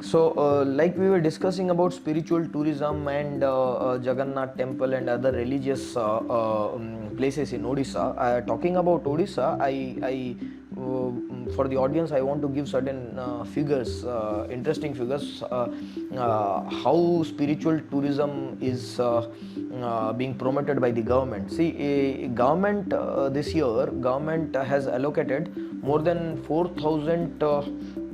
So, like we were discussing about spiritual tourism and Jagannath temple and other religious places in Odisha. Talking about Odisha, for the audience, I want to give certain figures, interesting figures, how spiritual tourism is being promoted by the government. See, government this year, government has allocated more than 4,000.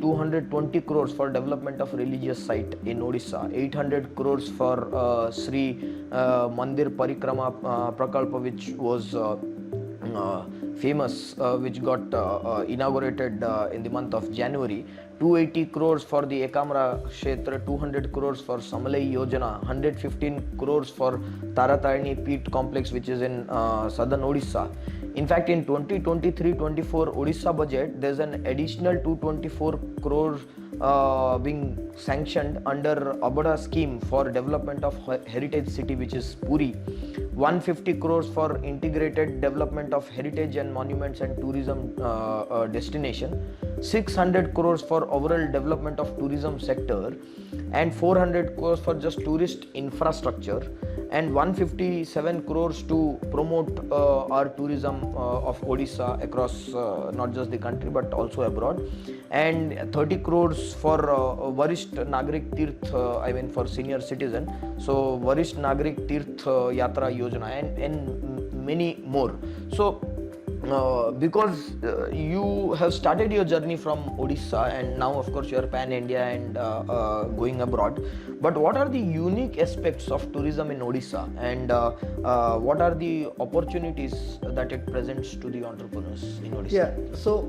220 crores for development of religious site in Odisha, 800 crores for Sri Mandir Parikrama Prakalpa, which was famous, which got inaugurated in the month of January. 280 crores for the Ekamra Kshetra, 200 crores for Samalai Yojana, 115 crores for Taratarani Peeth complex, which is in southern Odisha. In fact, in 2023-24 Odisha budget, there's an additional 224 crore being sanctioned under Abada scheme for development of heritage city, which is Puri. 150 crores for integrated development of heritage and monuments and tourism destination. 600 crores for overall development of tourism sector, and 400 crores for just tourist infrastructure, and 157 crores to promote our tourism of Odisha across not just the country but also abroad, and 30 crores for Varisht Nagrik Tirth, for senior citizen. So Varisht Nagrik Tirth Yatra Yojana, and many more. So because you have started your journey from Odisha, and now of course you are pan India and going abroad, but what are the unique aspects of tourism in Odisha, and what are the opportunities that it presents to the entrepreneurs in Odisha? Yeah, so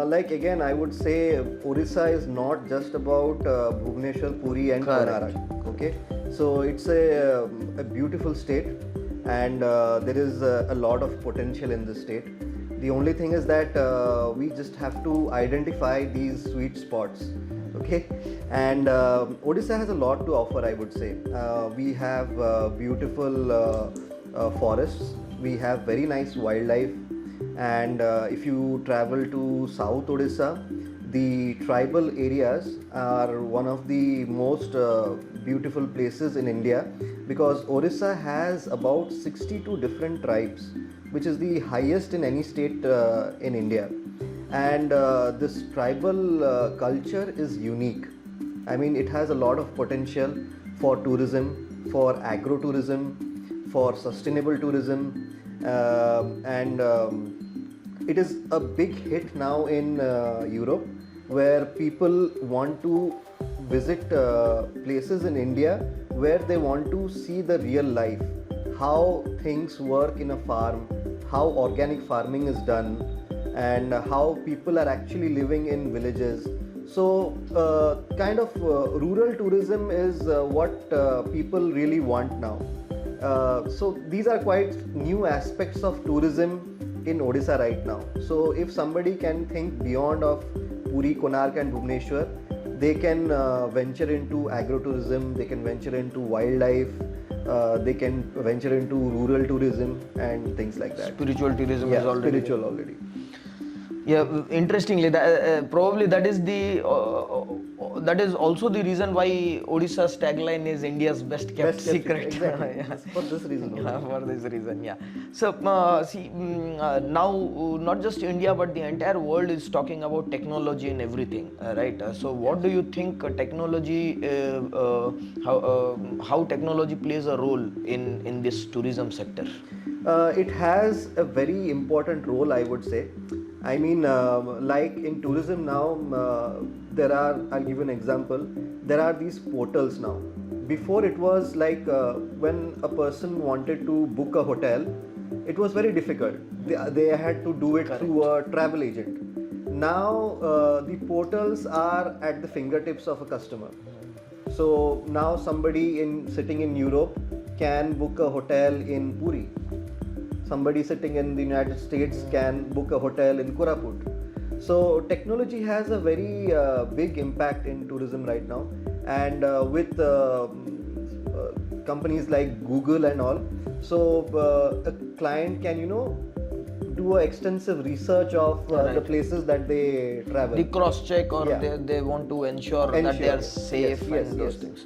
like again, I would say Odisha is not just about Bhubaneswar, Puri, and Correct. Konark. Okay, so it's a beautiful state, and there is a lot of potential in this state. The only thing is that we just have to identify these sweet spots. Okay, and Odisha has a lot to offer, I would say. We have beautiful forests, we have very nice wildlife, and if you travel to South Odisha, the tribal areas are one of the most beautiful places in India, because Odisha has about 62 different tribes, which is the highest in any state in India. And this tribal culture is unique. I mean, it has a lot of potential for tourism, for agro-tourism, for sustainable tourism, and it is a big hit now in Europe, where people want to visit places in India where they want to see the real life, how things work in a farm, how organic farming is done, and how people are actually living in villages. So kind of rural tourism is what people really want now. So these are quite new aspects of tourism in Odisha right now. So if somebody can think beyond of Puri, Konark and Bhubaneswar, they can venture into agrotourism, they can venture into wildlife, they can venture into rural tourism and things like that. Spiritual tourism is already spiritual already. Yeah, interestingly, probably that is also the reason why Odisha's tagline is India's best kept secret. Exactly. Yeah. For this reason. Yeah, for this reason, yeah. So see, now not just India but the entire world is talking about technology and everything, right? So what do you think technology, how technology plays a role in this tourism sector? It has a very important role, I would say. I mean, like in tourism now, I'll give you an example. There are these portals now. Before it was like when a person wanted to book a hotel, it was very difficult. They had to do it Correct. through a travel agent. Now the portals are at the fingertips of a customer. So now somebody sitting in Europe can book a hotel in Puri. Somebody sitting in the United States can book a hotel in Koraput. So technology has a very big impact in tourism right now, and with companies like Google and all, so a client can do a extensive research of the places that they travel. The cross check, or Yeah. they want to ensure that they Ensure. are safe Yes, and those yes. things.